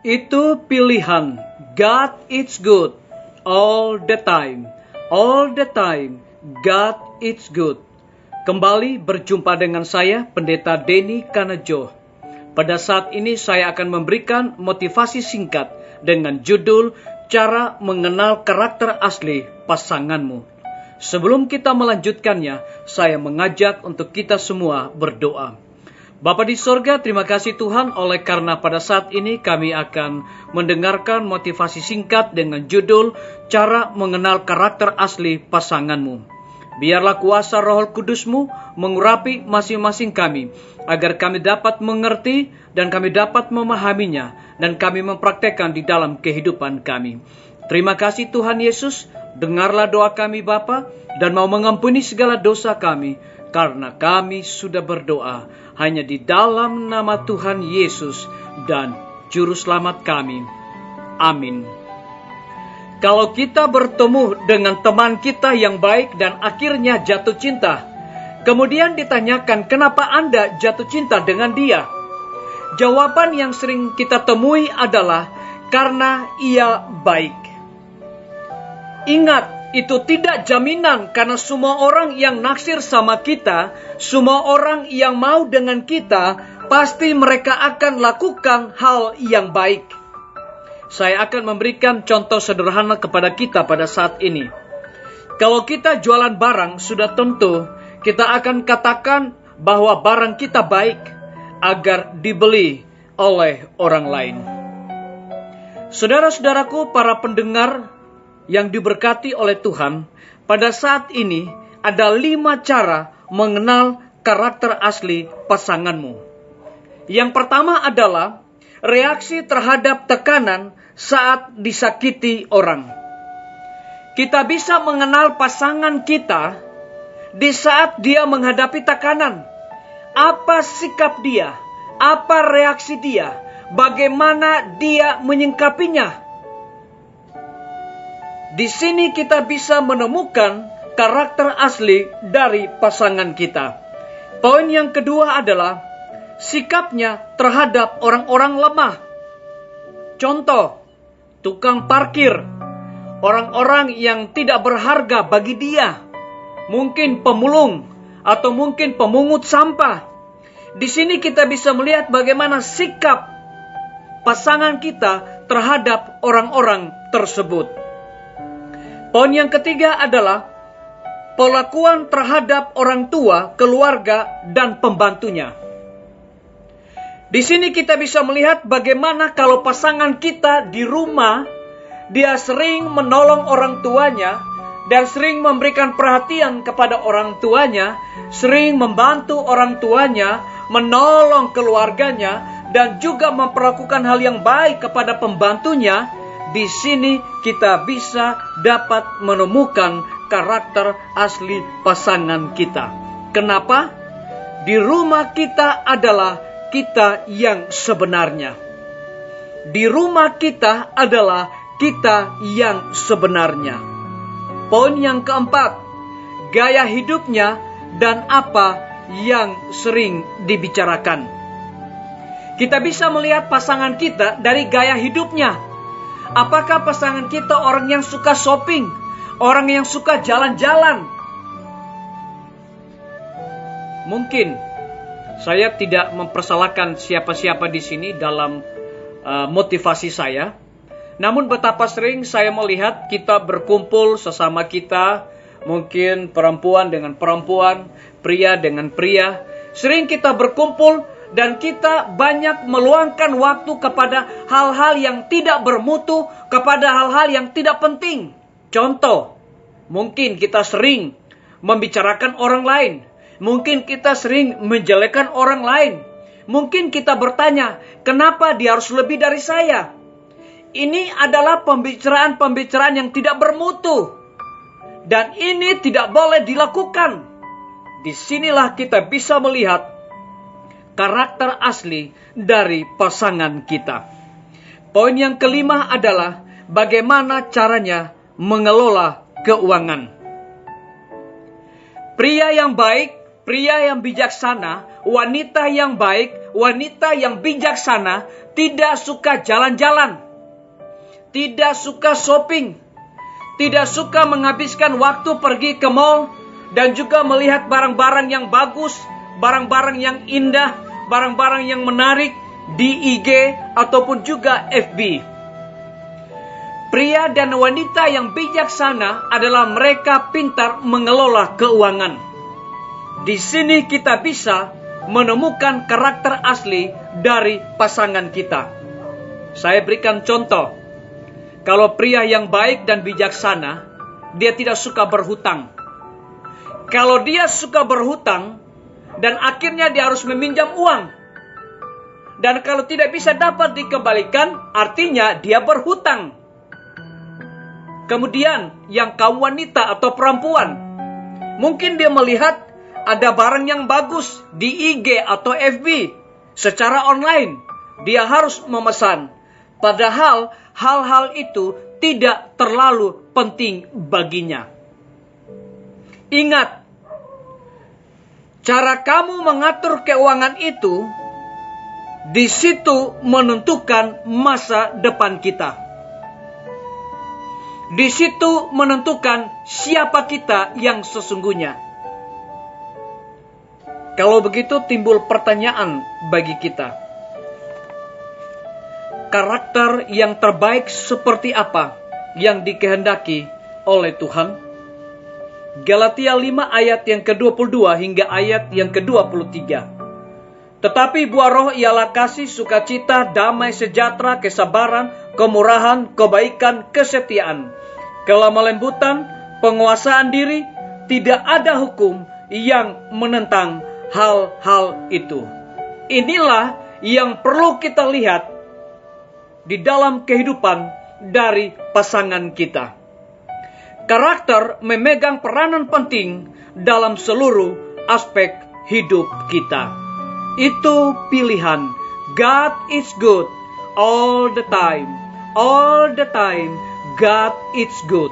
itu pilihan. God is good all the time. All the time, God is good. Kembali berjumpa dengan saya, Pendeta Denny Kanajo. Pada saat ini saya akan memberikan motivasi singkat dengan judul Cara Mengenal Karakter Asli Pasanganmu. Sebelum kita melanjutkannya, saya mengajak untuk kita semua berdoa. Bapa di sorga, terima kasih Tuhan oleh karena pada saat ini kami akan mendengarkan motivasi singkat dengan judul Cara Mengenal Karakter Asli Pasanganmu. Biarlah kuasa Roh Kudus-Mu mengurapi masing-masing kami, agar kami dapat mengerti dan kami dapat memahaminya, dan kami mempraktekkan di dalam kehidupan kami. Terima kasih Tuhan Yesus, dengarlah doa kami Bapa, dan mau mengampuni segala dosa kami, karena kami sudah berdoa hanya di dalam nama Tuhan Yesus dan Juru Selamat kami. Amin. Kalau kita bertemu dengan teman kita yang baik dan akhirnya jatuh cinta, kemudian ditanyakan kenapa Anda jatuh cinta dengan dia? Jawaban yang sering kita temui adalah karena ia baik. Ingat, itu tidak jaminan karena semua orang yang naksir sama kita, semua orang yang mau dengan kita, pasti mereka akan lakukan hal yang baik. Saya akan memberikan contoh sederhana kepada kita pada saat ini. Kalau kita jualan barang, sudah tentu kita akan katakan bahwa barang kita baik agar dibeli oleh orang lain. Saudara-saudaraku, para pendengar yang diberkati oleh Tuhan, pada saat ini ada 5 cara mengenal karakter asli pasanganmu. Yang pertama adalah reaksi terhadap tekanan saat disakiti orang. Kita bisa mengenal pasangan kita di saat dia menghadapi tekanan. Apa sikap dia? Apa reaksi dia? Bagaimana dia menyingkapinya? Di sini kita bisa menemukan karakter asli dari pasangan kita. Poin yang kedua adalah sikapnya terhadap orang-orang lemah. Contoh, tukang parkir, orang-orang yang tidak berharga bagi dia, mungkin pemulung atau mungkin pemungut sampah. Di sini kita bisa melihat bagaimana sikap pasangan kita terhadap orang-orang tersebut. Poin yang ketiga adalah perlakuan terhadap orang tua, keluarga, dan pembantunya. Di sini kita bisa melihat bagaimana kalau pasangan kita di rumah, dia sering menolong orang tuanya, dan sering memberikan perhatian kepada orang tuanya, sering membantu orang tuanya, menolong keluarganya, dan juga memperlakukan hal yang baik kepada pembantunya. Di sini kita bisa dapat menemukan karakter asli pasangan kita. Kenapa? Di rumah kita adalah kita yang sebenarnya. Di rumah kita adalah kita yang sebenarnya. Poin yang keempat, gaya hidupnya dan apa yang sering dibicarakan. Kita bisa melihat pasangan kita dari gaya hidupnya. Apakah pasangan kita orang yang suka shopping? Orang yang suka jalan-jalan? Mungkin saya tidak mempersalahkan siapa-siapa di sini dalam motivasi saya. Namun betapa sering saya melihat kita berkumpul sesama kita, mungkin perempuan dengan perempuan, pria dengan pria. Sering kita berkumpul dan kita banyak meluangkan waktu kepada hal-hal yang tidak bermutu, kepada hal-hal yang tidak penting. Contoh, mungkin kita sering membicarakan orang lain. Mungkin kita sering menjelekkan orang lain. Mungkin kita bertanya, kenapa dia harus lebih dari saya? Ini adalah pembicaraan-pembicaraan yang tidak bermutu. Dan ini tidak boleh dilakukan. Disinilah kita bisa melihat karakter asli dari pasangan kita. Poin yang kelima adalah bagaimana caranya mengelola keuangan. Pria yang baik, Pria yang bijaksana, wanita yang baik, wanita yang bijaksana tidak suka jalan-jalan, tidak suka shopping, tidak suka menghabiskan waktu pergi ke mall dan juga melihat barang-barang yang bagus, barang-barang yang indah, barang-barang yang menarik di IG ataupun juga FB. Pria dan wanita yang bijaksana adalah mereka pintar mengelola keuangan. Di sini kita bisa menemukan karakter asli dari pasangan kita. Saya berikan contoh. Kalau pria yang baik dan bijaksana, dia tidak suka berhutang. Kalau dia suka berhutang, dan akhirnya dia harus meminjam uang. Dan kalau tidak bisa dapat dikembalikan, artinya dia berhutang. Kemudian, yang kaum wanita atau perempuan, mungkin dia melihat ada barang yang bagus di IG atau FB secara online. Dia harus memesan. Padahal hal-hal itu tidak terlalu penting baginya. Ingat, cara kamu mengatur keuangan itu, di situ menentukan masa depan kita. Di situ menentukan siapa kita yang sesungguhnya. Kalau begitu timbul pertanyaan bagi kita. Karakter yang terbaik seperti apa yang dikehendaki oleh Tuhan? Galatia 5 ayat yang ke-22 hingga ayat yang ke-23. Tetapi buah roh ialah kasih, sukacita, damai, sejahtera, kesabaran, kemurahan, kebaikan, kesetiaan, kelemah lembutan, penguasaan diri. Tidak ada hukum yang menentang hal-hal itu. Inilah yang perlu kita lihat di dalam kehidupan dari pasangan kita. Karakter memegang peranan penting dalam seluruh aspek hidup kita. Itu pilihan. God is good all the time. All the time, God is good.